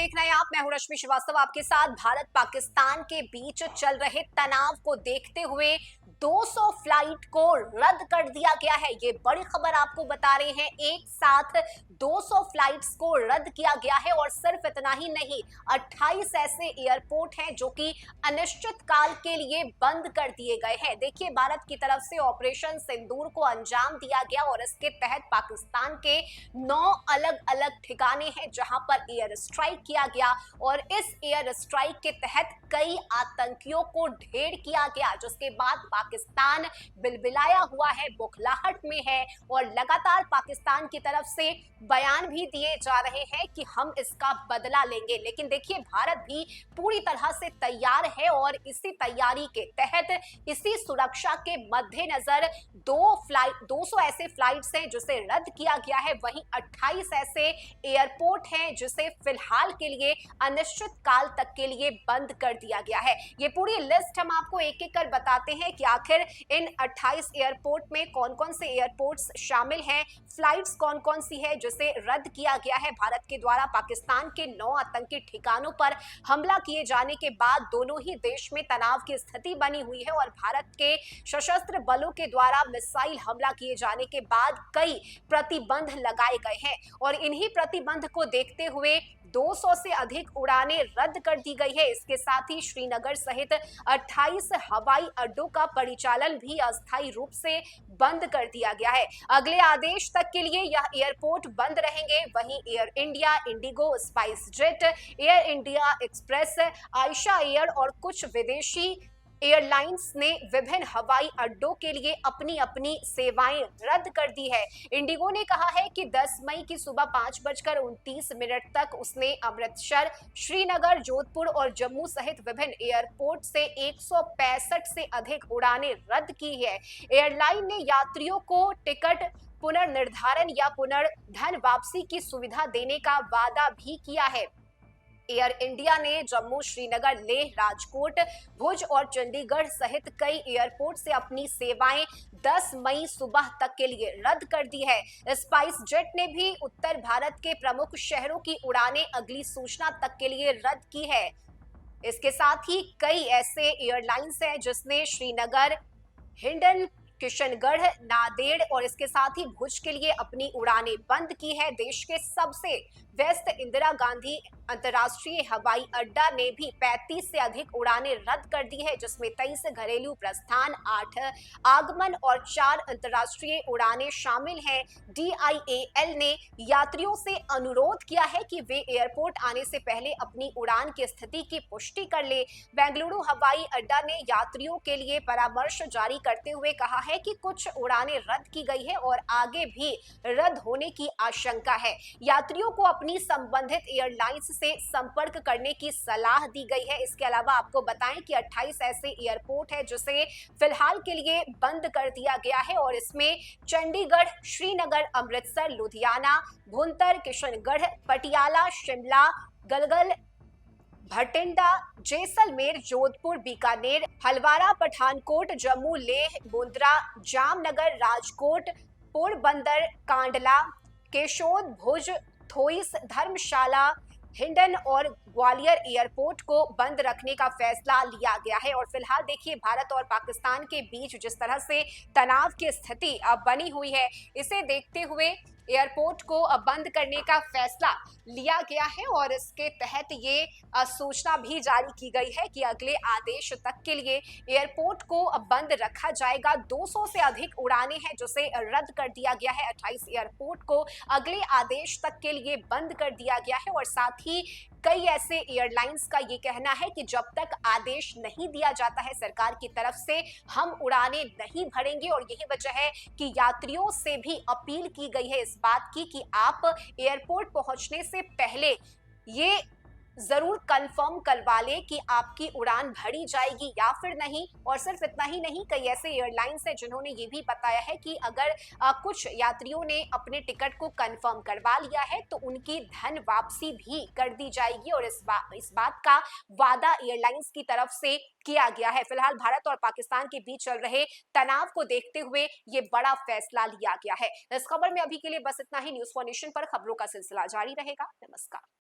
देख रहे हैं आप। मैं हूं रश्मि श्रीवास्तव आपके साथ। भारत पाकिस्तान के बीच चल रहे तनाव को देखते हुए 200 फ्लाइट को रद्द कर दिया गया है। ये बड़ी खबर आपको बता रहे हैं। एक साथ 200 फ्लाइट्स को रद्द किया गया है और सिर्फ इतना ही नहीं, 28 ऐसे एयरपोर्ट हैं जो कि अनिश्चित काल के लिए बंद कर दिए गए हैं। देखिए, भारत की तरफ से ऑपरेशन सिंदूर को अंजाम दिया गया और इसके तहत पाकिस्तान के 9 अलग अलग ठिकाने हैं जहां पर एयर स्ट्राइक किया गया और इस एयर स्ट्राइक के तहत कई आतंकियों को ढेर किया गया, जिसके बाद पाकिस्तान बिलबिलाया हुआ है, बौखलाहट में है और लगातार पाकिस्तान की तरफ से बयान भी दिए जा रहे हैं कि हम इसका बदला लेंगे। लेकिन देखिए, भारत भी पूरी तरह से तैयार है और इसी तैयारी के तहत, इसी सुरक्षा के मद्देनजर 200 ऐसे फ्लाइट्स हैं जिसे रद्द किया गया है। वहीं 28 ऐसे एयरपोर्ट हैं जिसे फिलहाल के लिए अनिश्चित काल तक के लिए बंद कर दिया गया है। ये पूरी लिस्ट हम आपको एक एक कर बताते हैं कि आखिर इन 28 एयरपोर्ट में कौन कौन से एयरपोर्ट्स शामिल हैं, फ्लाइट्स कौन कौन सी है जिसे रद्द किया गया है। भारत के द्वारा पाकिस्तान के 9 आतंकी ठिकानों पर हमला किए जाने के बाद दोनों ही देश में तनाव की स्थिति बनी हुई है और भारत के सशस्त्र बलों के द्वारा मिसाइल हमला किए जाने के बाद कई प्रतिबंध लगाए गए हैं और इन्हीं प्रतिबंध को देखते हुए 200 से अधिक उड़ानें रद्द कर दी गई है। इसके साथ ही श्रीनगर सहित 28 हवाई अड्डों का परिचालन भी अस्थायी रूप से बंद कर दिया गया है। अगले आदेश तक के लिए यह एयरपोर्ट बंद रहेंगे। वहीं air India, Indigo, spice jet, air India express, Ayesha air और कुछ विदेशी एयरलाइंस ने विभिन्न हवाई अड्डों के लिए अपनी अपनी सेवाएं रद्द कर दी है। इंडिगो ने कहा है कि 10 मई की सुबह 5:29 तक उसने अमृतसर, श्रीनगर, जोधपुर और जम्मू सहित विभिन्न एयरपोर्ट से 165 से अधिक उड़ानें रद्द की है। एयरलाइन ने यात्रियों को टिकट पुनर्निर्धारण या पुनर्धन वापसी की सुविधा देने का वादा भी किया है। एयर इंडिया ने जम्मू, श्रीनगर, लेह, राजकोट, भुज और चंडीगढ़ सहित कई एयरपोर्ट से अपनी सेवाएं 10 मई सुबह तक के लिए रद्द कर दी है। स्पाइस जेट ने भी उत्तर भारत के प्रमुख शहरों की उड़ानें अगली सूचना तक के लिए रद्द की है। इसके साथ ही कई ऐसे एयरलाइंस हैं जिसने श्रीनगर, हिंडन, किशनगढ़, नांदेड़ और इसके साथ ही भुज के लिए अपनी उड़ानें बंद की है। देश के सबसे व्यस्त इंदिरा गांधी अंतर्राष्ट्रीय हवाई अड्डा ने भी 35 से अधिक उड़ानें रद्द कर दी है, जिसमें 23 घरेलू प्रस्थान, 8 आगमन और 4 अंतर्राष्ट्रीय उड़ानें शामिल हैं। DIAL ने यात्रियों से अनुरोध किया है कि वे एयरपोर्ट आने से पहले अपनी उड़ान की स्थिति की पुष्टि कर ले। बेंगलुरु हवाई अड्डा ने यात्रियों के लिए परामर्श जारी करते हुए कहा है कि कुछ उड़ानें रद्द की गई है और आगे भी रद्द होने की आशंका है। यात्रियों को अपनी संबंधित एयरलाइंस से संपर्क करने की सलाह दी गई है। इसके अलावा आपको बताएं कि 28 ऐसे एयरपोर्ट है जिसे फिलहाल के लिए बंद कर दिया गया है और इसमें चंडीगढ़, श्रीनगर, अमृतसर, लुधियाना, भुंतर, किशनगढ़, पटियाला, शिमला, गलगल, भटिंडा, जैसलमेर, जोधपुर, बीकानेर, हलवारा, पठानकोट, जम्मू, लेह, मुंद्रा, जामनगर, राजकोट, पोरबंदर, कांडला, केशोद, भुज, थोइस, धर्मशाला, हिंडन और ग्वालियर एयरपोर्ट को बंद रखने का फैसला लिया गया है। और फिलहाल देखिए, भारत और पाकिस्तान के बीच जिस तरह से तनाव की स्थिति अब बनी हुई है, इसे देखते हुए एयरपोर्ट को बंद करने का फैसला लिया गया है और इसके तहत ये सूचना भी जारी की गई है कि अगले आदेश तक के लिए एयरपोर्ट को बंद रखा जाएगा। 200 से अधिक उड़ानें हैं जिसे रद्द कर दिया गया है। 28 एयरपोर्ट को अगले आदेश तक के लिए बंद कर दिया गया है और साथ ही कई ऐसे एयरलाइंस का ये कहना है कि जब तक आदेश नहीं दिया जाता है सरकार की तरफ से, हम उड़ानें नहीं भरेंगे। और यही वजह है कि यात्रियों से भी अपील की गई है इस बात की कि आप एयरपोर्ट पहुंचने से पहले ये जरूर कंफर्म करवा ले कि आपकी उड़ान भरी जाएगी या फिर नहीं। और सिर्फ इतना ही नहीं, कई ऐसे एयरलाइंस हैं जिन्होंने ये भी बताया है कि अगर कुछ यात्रियों ने अपने टिकट को कंफर्म करवा लिया है तो उनकी धन वापसी भी कर दी जाएगी और इस बात का वादा एयरलाइंस की तरफ से किया गया है। फिलहाल भारत और पाकिस्तान के बीच चल रहे तनाव को देखते हुए ये बड़ा फैसला लिया गया है। इस खबर में अभी के लिए बस इतना ही। न्यूज़ फॉर नेशन पर खबरों का सिलसिला जारी रहेगा। नमस्कार।